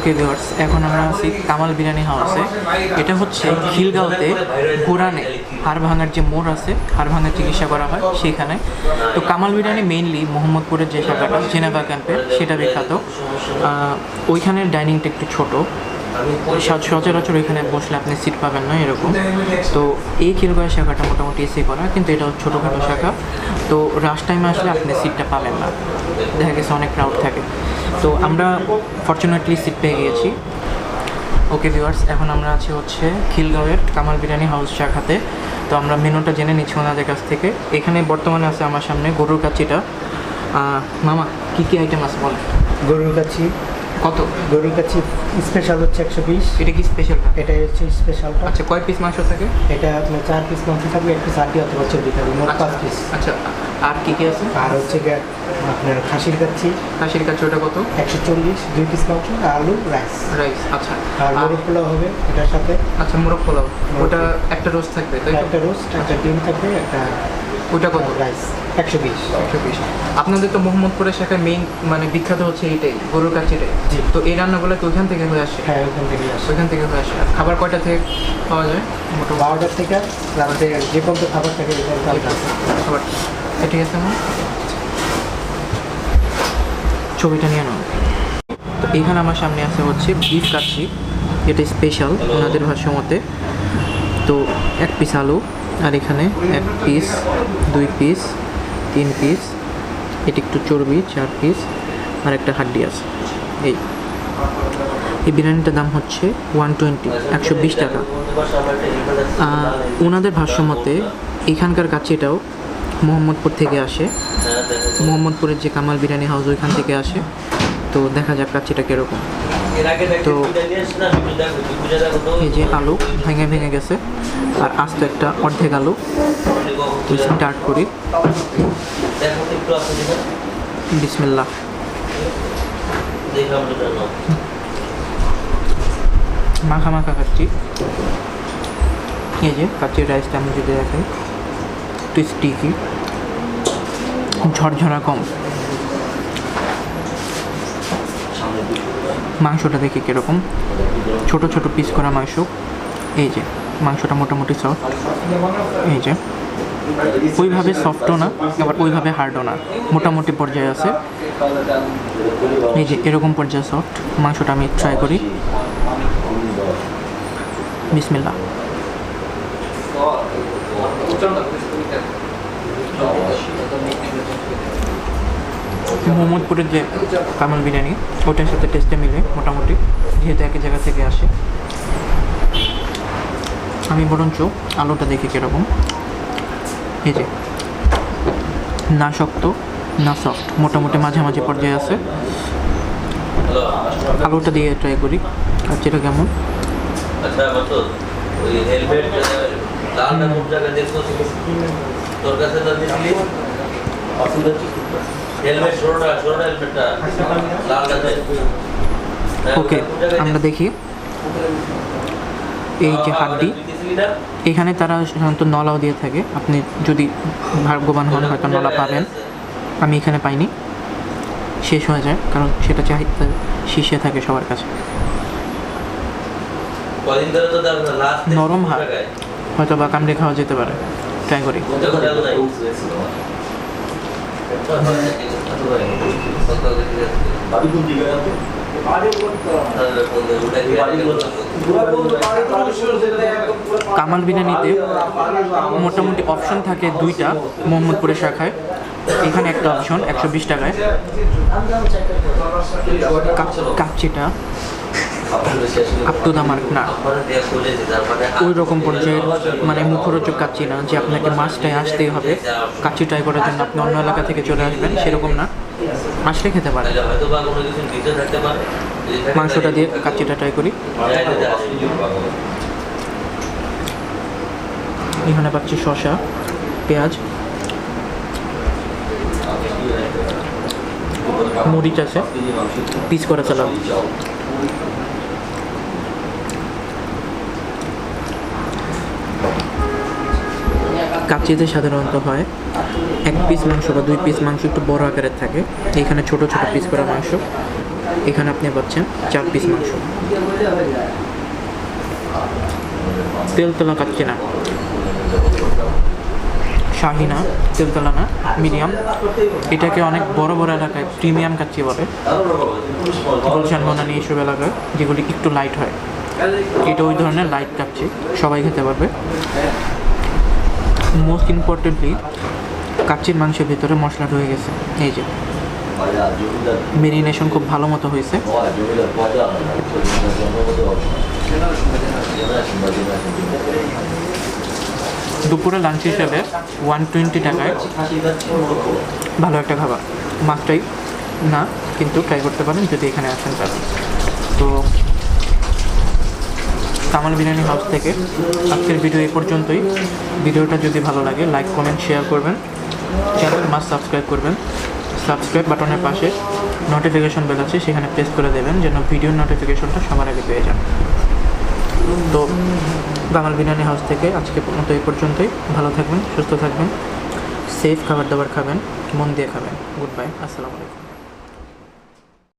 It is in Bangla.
ওকে ভিউয়ার্স, এখন আমরা আছি কামাল বিরিয়ানি হাউসে। এটা হচ্ছে খিলগাঁওতে পুরানে হাড় ভাঙার যে মোড় আছে, হাড় ভাঙার চিকিৎসা করা হয় সেখানে। তো কামাল বিরিয়ানি মেইনলি মোহাম্মদপুরের যে শাখাটা জেনেভা ক্যাম্পের, সেটা বিখ্যাত। ওইখানের ডাইনিংটা একটু ছোটো, সচরাচর এখানে বসলে আপনি সিট পাবেন না এরকম। তো এই খিলগাঁওয়ের শাখাটা মোটামুটি এসি করা, কিন্তু এটা ছোটোখাটো শাখা। তো রাশ টাইমে আসলে আপনি সিটটা পাবেন না, দেখা গেছে অনেক ক্রাউড থাকে। তো আমরা ফরচুনেটলি সিট পেয়ে গিয়েছি। ওকে ভিউয়ার্স, এখন আমরা আছি হচ্ছে খিলগাঁওয়ের কামাল বিরিয়ানি হাউস শাখাতে। তো আমরা মেনুটা জেনে নিচ্ছি ওনাদের কাছ থেকে। এখানে বর্তমানে আছে আমার সামনে গরুর কাচ্চিটা। মামা, কী কী আইটেম আছে বলেন? গরুর কাচ্চি কত? গরুর কাচ্চি স্পেশাল হচ্ছে 120। এটা কি স্পেশালটা? এটা হচ্ছে স্পেশালটা। আচ্ছা, কয় পিস মাংস থাকে? এটা আপনার 4 পিস মাংস থাকবে, 1 পিস হাড্ডি অথবা চর্বি থাকবে, মোট 5 পিস। আচ্ছা, আর কী কী আছে? আর হচ্ছে আপনার খাসির কাচ্চি। খাসির কাচ্চি ওটা কত? 140, 2 পিস মাংস, আলু, রাইস। আচ্ছা। আর মোরগ পোলাও হবে এটার সাথে। আচ্ছা, মোরগ পোলাও, ওটা একটা রোস্ট থাকবে তাই তো? একটা রোস্ট, একটা ডিম থাকবে, একটা ওটা কত? রাইস 120। আপনাদের তো মোহাম্মদপুরের শাখায় মেইন মানে বিখ্যাত হচ্ছে এইটাই, গরুর কাচ্চিটাই। জি। তো এই রান্নাগুলো কি ওইখান থেকে হয়ে আসে? হ্যাঁ, ওইখান থেকে আসে। ওইখান থেকে হয়ে আসে। আর খাবার কয়টা থেকে পাওয়া যায়? মোটামুটি 12টার থেকে রাতে যে পর্যন্ত খাবার থাকে এই পর্যন্ত আছে। খাবার ঠিক আছে না? ছবিটা নিয়ে নাও। তো এখানে আমার সামনে আছে হচ্ছে বিফ কাচ্চি, এটা স্পেশাল ওনাদের ভাষ্য মতে। তো 1 পিস আলু, আর এখানে 1 পিস, 2 পিস, 3 পিস, এটা একটু চর্বি 4 পিস, আর একটা হাড্ডি আছে। এই বিরিয়ানিটার দাম হচ্ছে 120 টাকা। ওনাদের ভাষ্য মতে এখানকার কাচ্চিটাও মোহাম্মদপুর থেকে আসে, মোহাম্মদপুরের যে কামাল বিরিয়ানি হাউস ওইখান থেকে আসে। তো দেখা যাক কাচ্চিটা কীরকম। তো এই যে আলু ভেঙে ভেঙে গেছে, আর আস্ত একটা অর্ধেক আলু স্টার্ট করি। বিসমিল্লাহ। মাখা মাখা কাচ্চি। এই যে কাচ্চির রাইসটা আমি যদি দেখাই, একটু স্টিকি, ঝরঝরা কম। মাংসটা দেখি কীরকম, ছোট ছোট পিস করা মাংস। এই যে মাংসটা মোটামুটি সফট, এই যে ওইভাবে সফটও না আবার ওইভাবে হার্ডও না, মোটামুটি পর্যায়ে আছে। এই যে এরকম পর্যায়ে সফট মাংসটা আমি ট্রাই করি। বিসমিল্লাহ। মোহাম্মদপুরের যে কামাল বিরিয়ানি ওটার সাথে টেস্টে মিলে মোটামুটি, যেহেতু একই জায়গা থেকে আসে। আমি বরঞ্চ আলুটা দেখি কীরকম। এই যে না শক্ত না সফট, মোটামুটি মাঝামাঝি পর্যায়ে আছে। আলুটা দিয়ে ট্রাই করি কাচ্চিটা কেমন। ওকে, আমরা দেখি। এই যে হাড্ডি, এখানে তারা সাধারণত নলাও দিয়ে থাকে, আপনি যদি ভাগ্যবান হন হয়তো নলা পাবেন। আমি এখানে পাইনি, শেষ হয়ে যায়, কারণ সেটা চাহিদা শীর্ষে থাকে সবার কাছে। নরম হাড়, হয়তো বা কামড়ে খাওয়া যেতে পারে, ট্রাই করি। কামাল বিরিয়ানিতে মোটামুটি অপশন থাকে 2টা মোহাম্মদপুরের শাখায়। এখানে একটা অপশন 120 টাকায়। কাচ্চিটা আপ টু দ্য মার্ক না, ওই রকম পর্যায়ের মানে মুখরোচক কাচ্চি না যে আপনাকে মাছটায় আসতেই হবে কাচ্চি ট্রাই করার জন্য, আপনি অন্য এলাকা থেকে চলে আসবেন সেরকম না, আসলে খেতে পারেন। মাংসটা দিয়ে কাচ্চিটা ট্রাই করি। এখানে পাচ্ছি শসা, পেঁয়াজ, মরিচ আছে, পিস করা সালাদ। কাচ্চিতে সাধারণত হয় 1 পিস মাংস বা 2 পিস মাংস একটু বড় আকারের থাকে, এইখানে ছোট ছোট পিস করা মাংস। এখানে আপনি পাচ্ছেন 4 পিস মাংস, তেলতলা কাচ্চি না, শাহিনা, তেলতলা না, মিডিয়াম। এটাকে অনেক বড় বড় এলাকায় প্রিমিয়াম কাচ্চি বলে, গুলশান বনানী এইসব এলাকায় যেগুলি একটু লাইট হয়। এটা ওই ধরনের লাইট কাচ্চি, সবাই খেতে পারবে। মোস্ট ইম্পর্টেন্টলি কাচ্চির মাংসের ভিতরে মশলা ঢুকে গেছে, এই যে মেরিনেশন খুব ভালো মতো হয়েছে। দুপুরে লাঞ্চ হিসেবে 120 টাকায় ভালো একটা খাবার, মাছটাই না কিন্তু ট্রাই করতে পারেন যদি এখানে আসেন তাহলে। তো কামাল বিরিয়ানি হাউস থেকে আজকের ভিডিও এই পর্যন্তই। ভিডিওটা যদি ভালো লাগে লাইক কমেন্ট শেয়ার করবেন, চ্যানেল মাস্ট সাবস্ক্রাইব করবেন। সাবস্ক্রাইব বাটনের পাশে নোটিফিকেশন বেল আছে, সেখানে প্রেস করে দেবেন যেন ভিডিওর নোটিফিকেশনটা সবার আগে পেয়ে যান। তো কামাল বিরিয়ানি হাউস থেকে আজকের মতো এই পর্যন্তই। ভালো থাকবেন, সুস্থ থাকবেন, সেফ খাবার দাবার খাবেন, মন দিয়ে খাবেন। গুড বাই, আসসালামু আলাইকুম।